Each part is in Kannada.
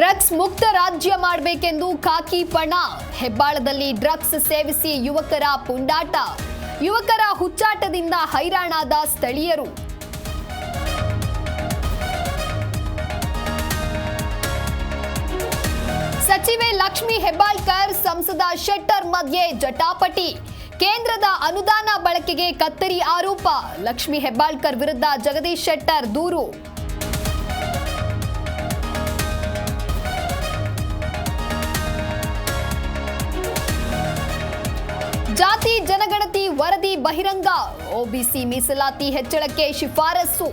ಡ್ರಗ್ಸ್ ಮುಕ್ತ ರಾಜ್ಯ ಮಾಡಬೇಕೆಂದು ಖಾಕಿ ಪಣ. ಹೆಬ್ಬಾಳದಲ್ಲಿ ಡ್ರಗ್ಸ್ ಸೇವಿಸಿ ಯುವಕರ ಪುಂಡಾಟ. ಯುವಕರ ಹುಚ್ಚಾಟದಿಂದ ಹೈರಾಣಾದ ಸ್ಥಳೀಯರು. ಸಚಿವೆ ಲಕ್ಷ್ಮಿ ಹೆಬ್ಬಾಳ್ಕರ್ ಸಂಸದ ಶೆಟ್ಟರ್ ಮಧ್ಯೆ ಜಟಾಪಟಿ. ಕೇಂದ್ರದ ಅನುದಾನ ಬಳಕೆಗೆ ಕತ್ತರಿ ಆರೋಪ. ಲಕ್ಷ್ಮಿ ಹೆಬ್ಬಾಳ್ಕರ್ ವಿರುದ್ಧ ಜಗದೀಶ್ ಶೆಟ್ಟರ್ ದೂರು. ಜಾತಿ ಜನಗಣತಿ ವರದಿ ಬಹಿರಂಗ. ಒಬಿಸಿ ಮೀಸಲಾತಿ ಹೆಚ್ಚಳಕ್ಕೆ ಶಿಫಾರಸು.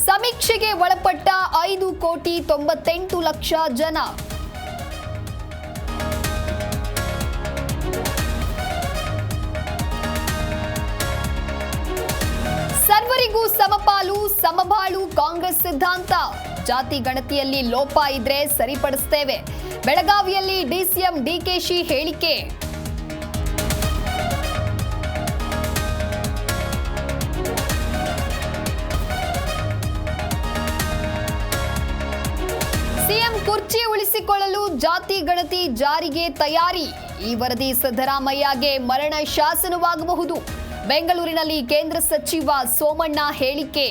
ಸಮೀಕ್ಷೆಗೆ ಒಳಪಟ್ಟ 5,98,00,000 ಜನ. ಸರ್ವರಿಗೂ ಸಮಪಾಲು ಸಮಬಾಳು ಕಾಂಗ್ರೆಸ್ ಸಿದ್ಧಾಂತ. ಜಾತಿ ಗಣತಿಯಲ್ಲಿ ಲೋಪ ಇದ್ರೆ ಸರಿಪಡಿಸ್ತೇವೆ. ಬೆಳಗಾವಿಯಲ್ಲಿ ಡಿಸಿಎಂ ಡಿಕೆಶಿ ಹೇಳಿಕೆ. ಸಿಎಂ ಕುರ್ಚಿ ಉಳಿಸಿಕೊಳ್ಳಲು ಜಾತಿ ಗಣತಿ ಜಾರಿಗೆ ತಯಾರಿ. ಈ ವರದಿ ಸಿದ್ದರಾಮಯ್ಯಗೆ ಮರಣ ಶಾಸನವಾಗಬಹುದು. ಬೆಂಗಳೂರಿನಲ್ಲಿ ಕೇಂದ್ರ ಸಚಿವ ಸೋಮಣ್ಣ ಹೇಳಿಕೆ.